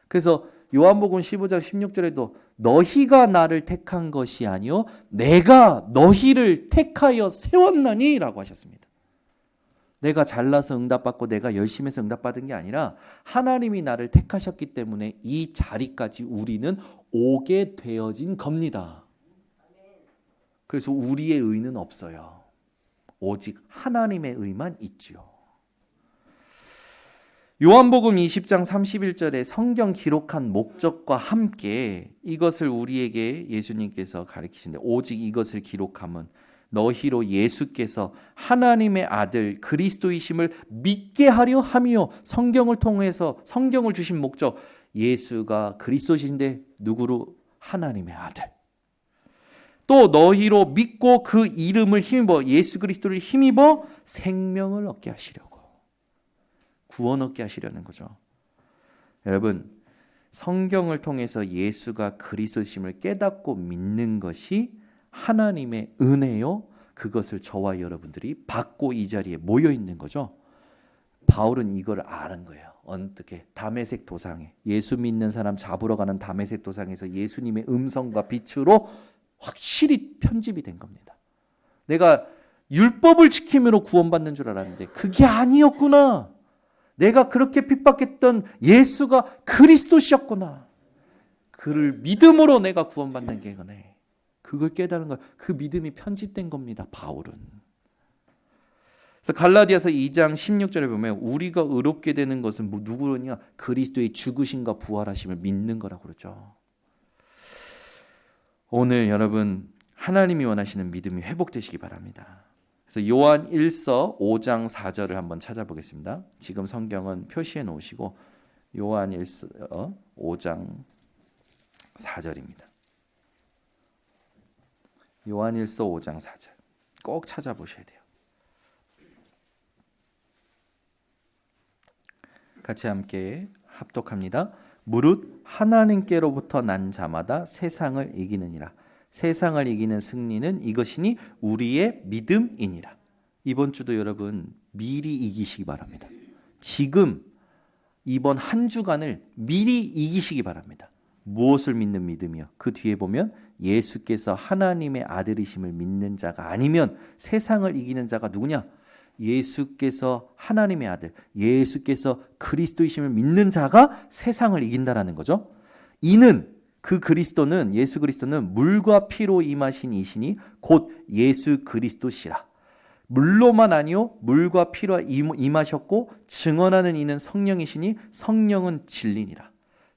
그래서 요한복음 15장 16절에도 너희가 나를 택한 것이 아니요 내가 너희를 택하여 세웠나니 라고 하셨습니다. 내가 잘나서 응답받고 내가 열심히 해서 응답받은 게 아니라 하나님이 나를 택하셨기 때문에 이 자리까지 우리는 오게 되어진 겁니다. 그래서 우리의 의는 없어요. 오직 하나님의 의만 있지요. 요한복음 20장 31절에 성경 기록한 목적과 함께 이것을 우리에게 예수님께서 가르치신데, 오직 이것을 기록함은 너희로 예수께서 하나님의 아들 그리스도이심을 믿게 하려 함이요. 성경을 통해서 성경을 주신 목적, 예수가 그리스도이신데 누구로? 하나님의 아들. 또 너희로 믿고 그 이름을 힘입어, 예수 그리스도를 힘입어 생명을 얻게 하시려고, 구원 얻게 하시려는 거죠. 여러분, 성경을 통해서 예수가 그리스도심을 깨닫고 믿는 것이 하나님의 은혜요. 그것을 저와 여러분들이 받고 이 자리에 모여 있는 거죠. 바울은 이걸 아는 거예요. 어떻게? 다메섹 도상에, 예수 믿는 사람 잡으러 가는 다메섹 도상에서 예수님의 음성과 빛으로 확실히 편집이 된 겁니다. 내가 율법을 지킴으로 구원받는 줄 알았는데 그게 아니었구나. 내가 그렇게 핍박했던 예수가 그리스도시였구나. 그를 믿음으로 내가 구원받는 게 이거네. 그걸 깨달은 거, 그 믿음이 편집된 겁니다. 바울은. 그래서 갈라디아서 2장 16절에 보면 우리가 의롭게 되는 것은 누구냐? 그리스도의 죽으심과 부활하심을 믿는 거라고 그러죠. 오늘 여러분, 하나님이 원하시는 믿음이 회복되시기 바랍니다. 그래서 요한 1서 5장 4절을 한번 찾아보겠습니다. 지금 성경은 표시해 놓으시고 요한 1서 5장 4절입니다. 요한 1서 5장 4절 꼭 찾아보셔야 돼요. 같이 함께 합독합니다. 무릇 하나님께로부터 난 자마다 세상을 이기느니라. 세상을 이기는 승리는 이것이니 우리의 믿음이니라. 이번 주도 여러분 미리 이기시기 바랍니다. 지금 이번 한 주간을 미리 이기시기 바랍니다. 무엇을 믿는 믿음이요? 그 뒤에 보면 예수께서 하나님의 아들이심을 믿는 자가 아니면 세상을 이기는 자가 누구냐? 예수께서 하나님의 아들, 예수께서 그리스도이심을 믿는 자가 세상을 이긴다라는 거죠. 이는 그 그리스도는, 예수 그리스도는 물과 피로 임하신 이시니 곧 예수 그리스도시라. 물로만 아니요 물과 피로 임하셨고 증언하는 이는 성령이시니 성령은 진리니라.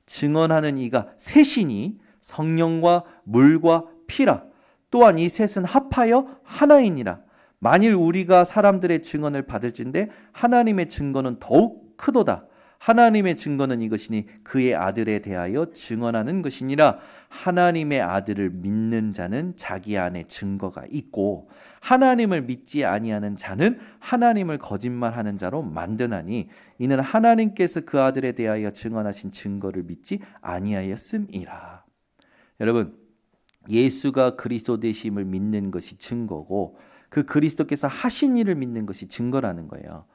증언하는 이가 셋이니 성령과 물과 피라. 또한 이 셋은 합하여 하나이니라. 만일 우리가 사람들의 증언을 받을진대 하나님의 증거는 더욱 크도다. 하나님의 증거는 이것이니 그의 아들에 대하여 증언하는 것이니라. 하나님의 아들을 믿는 자는 자기 안에 증거가 있고 하나님을 믿지 아니하는 자는 하나님을 거짓말하는 자로 만드나니 이는 하나님께서 그 아들에 대하여 증언하신 증거를 믿지 아니하였음이라. 여러분, 예수가 그리스도 되심을 믿는 것이 증거고 그 그리스도께서 하신 일을 믿는 것이 증거라는 거예요.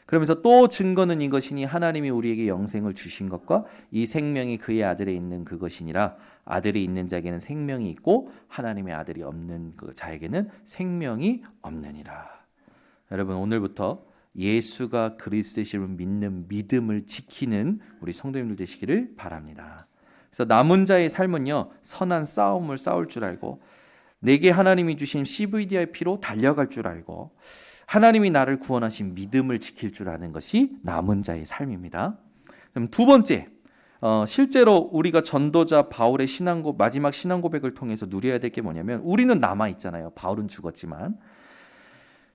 그러면서 또 증거는 이것이니 하나님이 우리에게 영생을 주신 것과 이 생명이 그의 아들에 있는 그것이니라. 아들이 있는 자에게는 생명이 있고 하나님의 아들이 없는 그 자에게는 생명이 없느니라. 여러분, 오늘부터 예수가 그리스도이심을 믿는 믿음을 지키는 우리 성도님들 되시기를 바랍니다. 그래서 남은 자의 삶은요, 선한 싸움을 싸울 줄 알고 내게 하나님이 주신 CVD의 피로 달려갈 줄 알고 하나님이 나를 구원하신 믿음을 지킬 줄 아는 것이 남은 자의 삶입니다. 그럼 두 번째, 실제로 우리가 전도자 바울의 마지막 신앙 고백을 통해서 누려야 될 게 뭐냐면 우리는 남아있잖아요. 바울은 죽었지만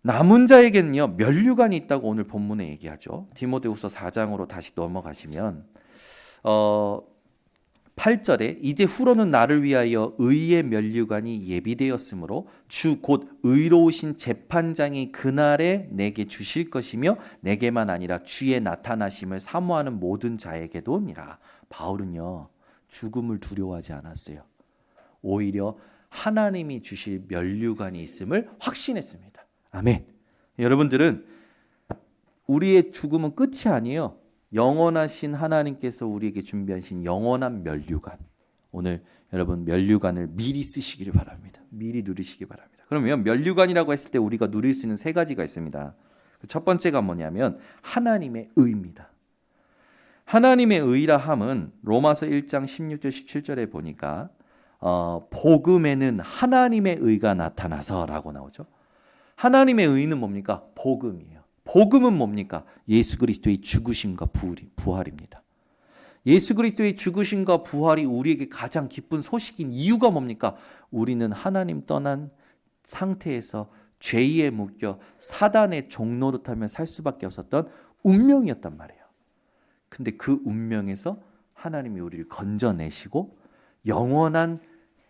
남은 자에게는요 면류관이 있다고 오늘 본문에 얘기하죠. 디모데후서 4장으로 다시 넘어가시면 8절에 이제 후로는 나를 위하여 의의 면류관이 예비되었으므로 주 곧 의로우신 재판장이 그날에 내게 주실 것이며 내게만 아니라 주의 나타나심을 사모하는 모든 자에게도니라. 바울은요 죽음을 두려워하지 않았어요. 오히려 하나님이 주실 면류관이 있음을 확신했습니다. 아멘. 여러분들은 우리의 죽음은 끝이 아니에요. 영원하신 하나님께서 우리에게 준비하신 영원한 면류관. 오늘 여러분 면류관을 미리 쓰시기를 바랍니다. 미리 누리시기 바랍니다. 그러면 면류관이라고 했을 때 우리가 누릴 수 있는 세 가지가 있습니다. 첫 번째가 뭐냐면 하나님의 의입니다. 하나님의 의라 함은 로마서 1장 16절 17절에 보니까 복음에는 하나님의 의가 나타나서라고 나오죠. 하나님의 의는 뭡니까? 복음이에요. 복음은 뭡니까? 예수 그리스도의 죽으심과 부활입니다. 예수 그리스도의 죽으심과 부활이 우리에게 가장 기쁜 소식인 이유가 뭡니까? 우리는 하나님 떠난 상태에서 죄에 묶여 사단의 종노릇하며 살 수밖에 없었던 운명이었단 말이에요. 근데 그 운명에서 하나님이 우리를 건져내시고 영원한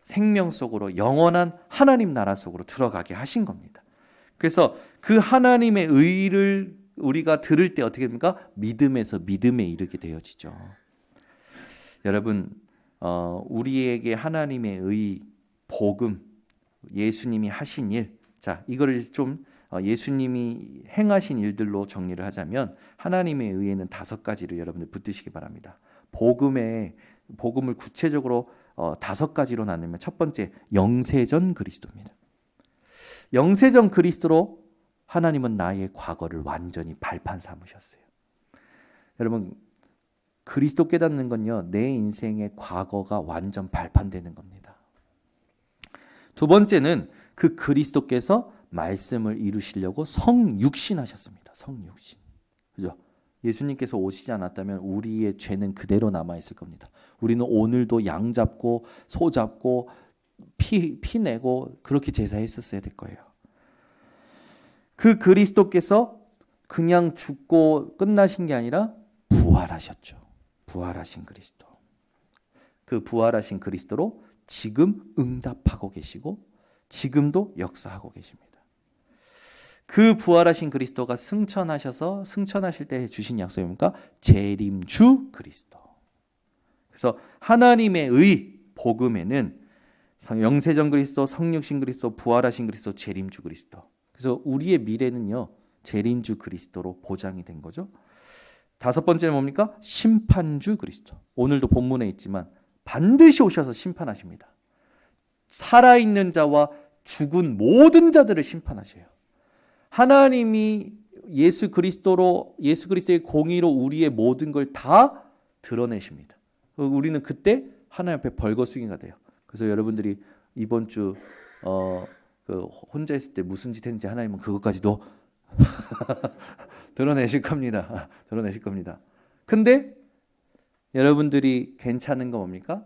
생명 속으로, 영원한 하나님 나라 속으로 들어가게 하신 겁니다. 그래서 그 하나님의 의를 우리가 들을 때 어떻게 됩니까? 믿음에서 믿음에 이르게 되어지죠. 여러분, 우리에게 하나님의 의, 복음, 예수님이 하신 일, 자, 이거를 좀 예수님이 행하신 일들로 정리를 하자면 하나님의 의에는 5가지를 여러분들 붙드시기 바랍니다. 복음을 구체적으로 5가지로 나누면 첫 번째, 영세전 그리스도입니다. 영세전 그리스도로 하나님은 나의 과거를 완전히 발판 삼으셨어요. 여러분, 그리스도 깨닫는 건요, 내 인생의 과거가 완전 발판되는 겁니다. 두 번째는 그 그리스도께서 말씀을 이루시려고 성육신하셨습니다. 성육신. 그죠? 예수님께서 오시지 않았다면 우리의 죄는 그대로 남아있을 겁니다. 우리는 오늘도 양 잡고 소 잡고 피 내고 그렇게 제사했었어야 될 거예요. 그 그리스도께서 그냥 죽고 끝나신 게 아니라 부활하셨죠. 부활하신 그리스도. 그 부활하신 그리스도로 지금 응답하고 계시고 지금도 역사하고 계십니다. 그 부활하신 그리스도가 승천하실 때 주신 약속이 뭡니까? 재림주 그리스도. 그래서 하나님의 의 복음에는 영세전 그리스도, 성육신 그리스도, 부활하신 그리스도, 재림주 그리스도. 그래서 우리의 미래는요, 재림주 그리스도로 보장이 된 거죠. 5번째는 뭡니까? 심판주 그리스도. 오늘도 본문에 있지만 반드시 오셔서 심판하십니다. 살아있는 자와 죽은 모든 자들을 심판하셔요. 하나님이 예수 그리스도의 공의로 우리의 모든 걸 다 드러내십니다. 우리는 그때 하나님 앞에 벌거숭이가 돼요. 그래서 여러분들이 이번 주 혼자 있을 때 무슨 짓 했는지 하나님은 그것까지도 드러내실 겁니다. 드러내실 겁니다. 근데 여러분들이 괜찮은 거 뭡니까?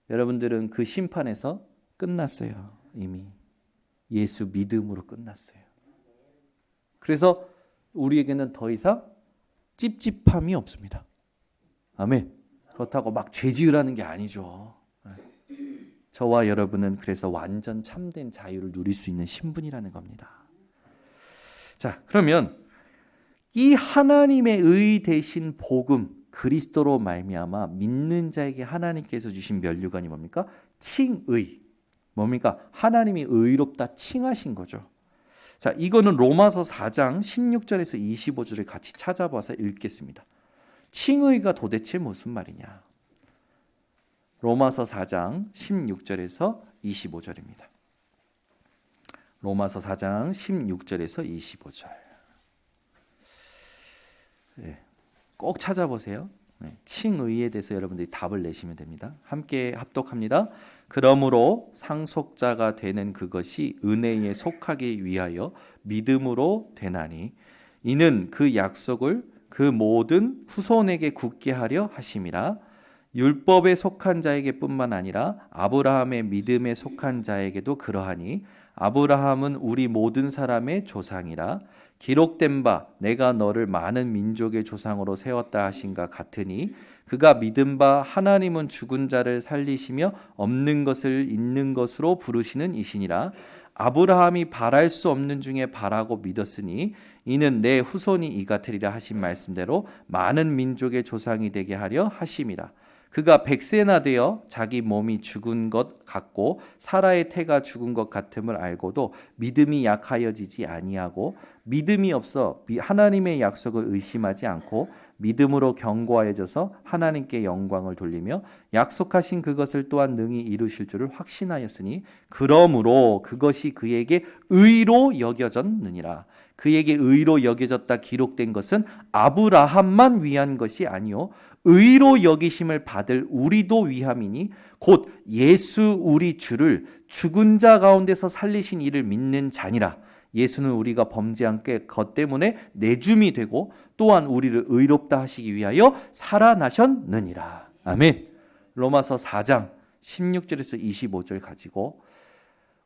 여러분들은 그 심판에서 끝났어요. 이미 예수 믿음으로 끝났어요. 그래서 우리에게는 더 이상 찝찝함이 없습니다. 아멘. 그렇다고 막 죄지으라는 게 아니죠. 저와 여러분은 그래서 완전 참된 자유를 누릴 수 있는 신분이라는 겁니다. 자, 그러면 이 하나님의 의 대신 복음 그리스도로 말미암아 믿는 자에게 하나님께서 주신 면류관이 뭡니까? 칭의. 뭡니까? 하나님이 의롭다 칭하신 거죠. 자, 이거는 로마서 4장 16절에서 25절을 같이 찾아봐서 읽겠습니다. 칭의가 도대체 무슨 말이냐? 로마서 4장 16절에서 25절입니다. 로마서 4장 16절에서 25절. 네, 꼭 찾아보세요. 네, 칭의에 대해서 여러분들이 답을 내시면 됩니다. 함께 합독합니다. 그러므로 상속자가 되는 그것이 은혜에 속하기 위하여 믿음으로 되나니 이는 그 약속을 그 모든 후손에게 굳게 하려 하심이라. 율법에 속한 자에게 뿐만 아니라 아브라함의 믿음에 속한 자에게도 그러하니 아브라함은 우리 모든 사람의 조상이라. 기록된 바 내가 너를 많은 민족의 조상으로 세웠다 하신가 같으니 그가 믿은 바 하나님은 죽은 자를 살리시며 없는 것을 있는 것으로 부르시는 이시니라. 아브라함이 바랄 수 없는 중에 바라고 믿었으니 이는 내 후손이 이 같으리라 하신 말씀대로 많은 민족의 조상이 되게 하려 하심이라. 그가 100세나 되어 자기 몸이 죽은 것 같고 사라의 태가 죽은 것 같음을 알고도 믿음이 약하여지지 아니하고 믿음이 없어 하나님의 약속을 의심하지 않고 믿음으로 견고하여져서 하나님께 영광을 돌리며 약속하신 그것을 또한 능히 이루실 줄을 확신하였으니 그러므로 그것이 그에게 의로 여겨졌느니라. 그에게 의로 여겨졌다 기록된 것은 아브라함만 위한 것이 아니요 의로 여기심을 받을 우리도 위함이니 곧 예수 우리 주를 죽은 자 가운데서 살리신 이를 믿는 자니라. 예수는 우리가 범죄한 것 때문에 내줌이 되고 또한 우리를 의롭다 하시기 위하여 살아나셨느니라. 아멘. 로마서 4장 16절에서 25절 가지고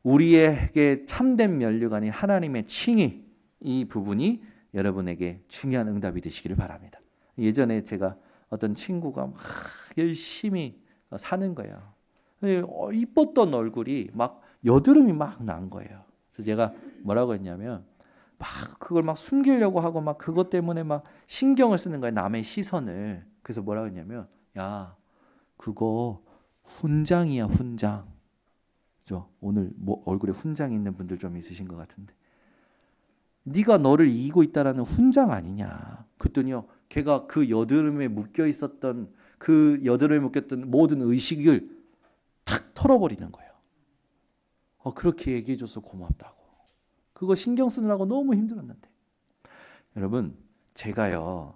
우리에게 참된 면류관인 하나님의 칭의, 이 부분이 여러분에게 중요한 응답이 되시기를 바랍니다. 예전에 제가 어떤 친구가 막 열심히 사는 거예요. 이뻤던 얼굴이 막 여드름이 막 난 거예요. 그래서 제가 뭐라고 했냐면 막 그걸 막 숨기려고 하고 막 그것 때문에 막 신경을 쓰는 거예요. 남의 시선을. 그래서 뭐라고 했냐면 야, 그거 훈장이야, 훈장. 그죠? 오늘 뭐 얼굴에 훈장 있는 분들 좀 있으신 것 같은데. 네가 너를 이기고 있다라는 훈장 아니냐. 그랬더니요. 걔가 그 여드름에 묶여 있었던 그 여드름에 묶였던 모든 의식을 탁 털어버리는 거예요. 그렇게 얘기해줘서 고맙다고. 그거 신경 쓰느라고 너무 힘들었는데. 여러분, 제가요.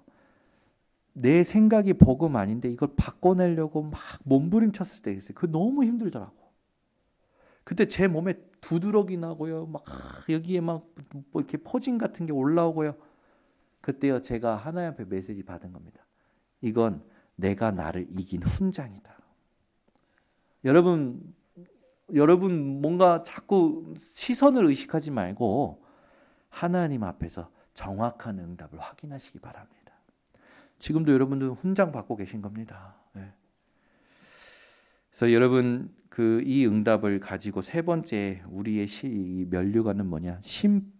내 생각이 복음 아닌데 이걸 바꿔내려고 막 몸부림쳤을 때 있어요. 그거 너무 힘들더라고. 그때 제 몸에 두드러기 나고요. 막 여기에 막 뭐 이렇게 포진 같은 게 올라오고요. 그때요 제가 하나님 앞에 메시지 받은 겁니다. 이건 내가 나를 이긴 훈장이다. 여러분 뭔가 자꾸 시선을 의식하지 말고 하나님 앞에서 정확한 응답을 확인하시기 바랍니다. 지금도 여러분들 훈장 받고 계신 겁니다. 네. 그래서 여러분 이 응답을 가지고 세 번째 우리의 이 면류관은 뭐냐?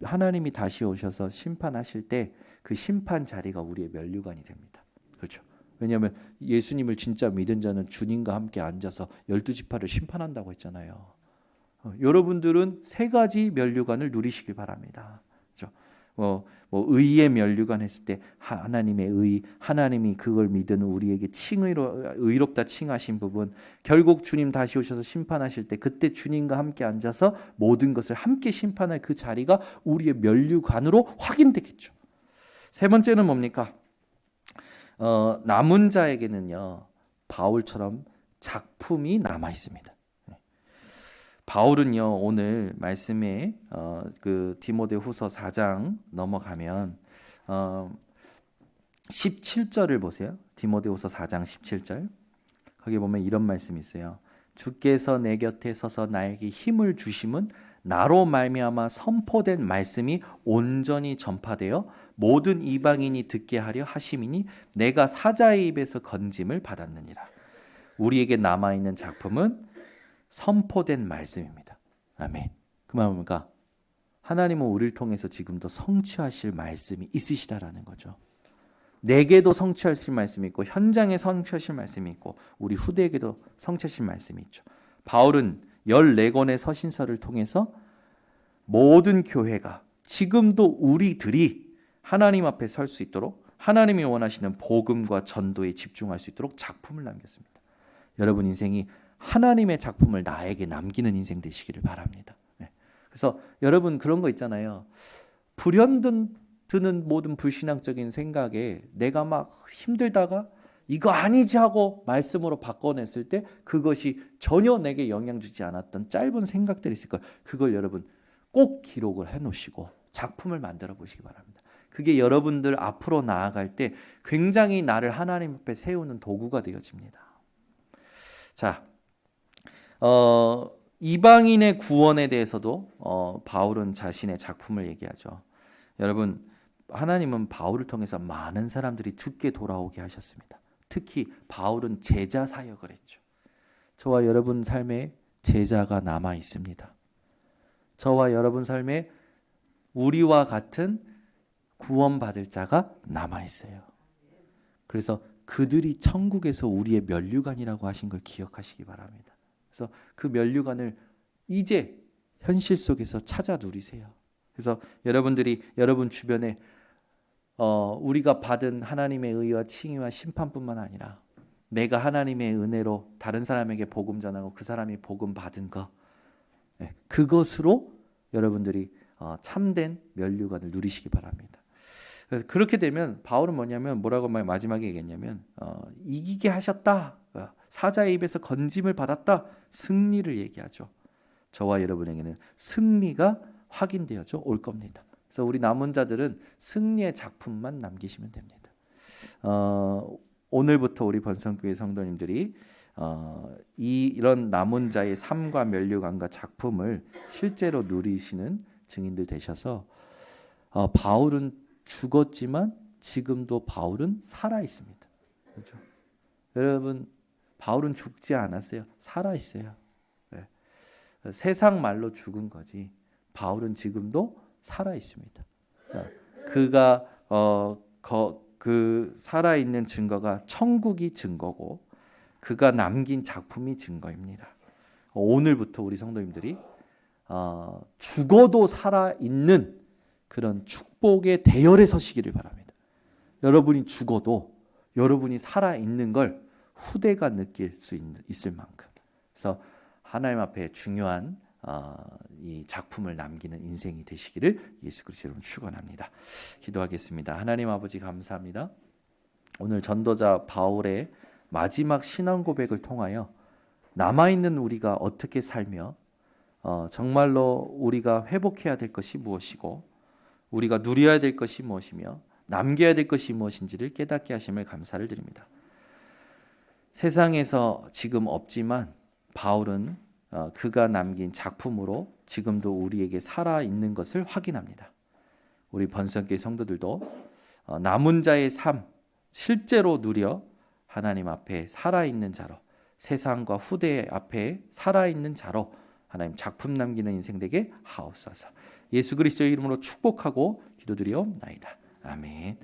하나님이 다시 오셔서 심판하실 때 그 심판 자리가 우리의 면류관이 됩니다. 그렇죠? 왜냐하면 예수님을 진짜 믿은 자는 주님과 함께 앉아서 12지파를 심판한다고 했잖아요. 여러분들은 세 가지 면류관을 누리시길 바랍니다. 그렇죠? 의의 면류관 했을 때 하나님의 의, 하나님이 그걸 믿은 우리에게 의롭다 칭하신 부분, 결국 주님 다시 오셔서 심판하실 때 그때 주님과 함께 앉아서 모든 것을 함께 심판할 그 자리가 우리의 면류관으로 확인되겠죠. 세 번째는 뭡니까? 남은 자에게는요 바울처럼 작품이 남아 있습니다. 바울은요 오늘 말씀에 그 디모데후서 4장 넘어가면 17절을 보세요. 디모데후서 4장 17절. 거기 보면 이런 말씀이 있어요. 주께서 내 곁에 서서 나에게 힘을 주심은 나로 말미암아 선포된 말씀이 온전히 전파되어 모든 이방인이 듣게 하려 하심이니 내가 사자의 입에서 건짐을 받았느니라. 우리에게 남아있는 작품은 선포된 말씀입니다. 아멘. 그 말은 뭡니까? 하나님은 우리를 통해서 지금도 성취하실 말씀이 있으시다라는 거죠. 내게도 성취하실 말씀이 있고 현장에 성취하실 말씀이 있고 우리 후대에게도 성취하실 말씀이 있죠. 바울은 14권의 서신서를 통해서 모든 교회가 지금도 우리들이 하나님 앞에 설 수 있도록 하나님이 원하시는 복음과 전도에 집중할 수 있도록 작품을 남겼습니다. 여러분 인생이 하나님의 작품을 나에게 남기는 인생 되시기를 바랍니다. 그래서 여러분 그런 거 있잖아요. 드는 모든 불신앙적인 생각에 내가 막 힘들다가 이거 아니지 하고 말씀으로 바꿔냈을 때 그것이 전혀 내게 영향 주지 않았던 짧은 생각들이 있을 거예요. 그걸 여러분 꼭 기록을 해놓으시고 작품을 만들어 보시기 바랍니다. 그게 여러분들 앞으로 나아갈 때 굉장히 나를 하나님 앞에 세우는 도구가 되어집니다. 자, 이방인의 구원에 대해서도 바울은 자신의 작품을 얘기하죠. 여러분, 하나님은 바울을 통해서 많은 사람들이 죽게 돌아오게 하셨습니다. 특히 바울은 제자 사역을 했죠. 저와 여러분 삶에 제자가 남아 있습니다. 저와 여러분 삶에 우리와 같은 구원받을 자가 남아 있어요. 그래서 그들이 천국에서 우리의 면류관이라고 하신 걸 기억하시기 바랍니다. 그래서 그 면류관을 이제 현실 속에서 찾아 누리세요. 그래서 여러분들이 여러분 주변에 우리가 받은 하나님의 의와 칭의와 심판뿐만 아니라 내가 하나님의 은혜로 다른 사람에게 복음 전하고 그 사람이 복음 받은 거 그것으로 여러분들이 참된 면류관을 누리시기 바랍니다. 그래서 그렇게 되면 바울은 뭐라고 마지막에 얘기했냐면 이기게 하셨다. 사자의 입에서 건짐을 받았다. 승리를 얘기하죠. 저와 여러분에게는 승리가 확인되어져 올 겁니다. 그래서 우리 남은 자들은 승리의 작품만 남기시면 됩니다. 오늘부터 우리 번성교회 성도님들이 이런 남은 자의 삶과 면류관과 작품을 실제로 누리시는 증인들 되셔서 바울은 죽었지만 지금도 바울은 살아 있습니다. 그렇죠? 여러분, 바울은 죽지 않았어요. 살아 있어요. 네. 세상 말로 죽은 거지. 바울은 지금도 살아 있습니다. 그가 그 살아 있는 증거가 천국이 증거고 그가 남긴 작품이 증거입니다. 오늘부터 우리 성도님들이 죽어도 살아 있는 그런 축복의 대열에 서시기를 바랍니다. 여러분이 죽어도 여러분이 살아 있는 걸 후대가 느낄 수 있을 만큼. 그래서 하나님 앞에 중요한 이 작품을 남기는 인생이 되시기를 예수 그리스도 이름으로 축원합니다. 기도하겠습니다. 하나님 아버지 감사합니다. 오늘 전도자 바울의 마지막 신앙 고백을 통하여 남아있는 우리가 어떻게 살며 정말로 우리가 회복해야 될 것이 무엇이고 우리가 누려야 될 것이 무엇이며 남겨야 될 것이 무엇인지를 깨닫게 하심을 감사를 드립니다. 세상에서 지금 없지만 바울은 그가 남긴 작품으로 지금도 우리에게 살아있는 것을 확인합니다. 우리 번성교회 성도들도 남은 자의 삶 실제로 누려 하나님 앞에 살아있는 자로 세상과 후대 앞에 살아있는 자로 하나님 작품 남기는 인생 되게 하옵소서. 예수 그리스도의 이름으로 축복하고 기도드리옵나이다. 아멘.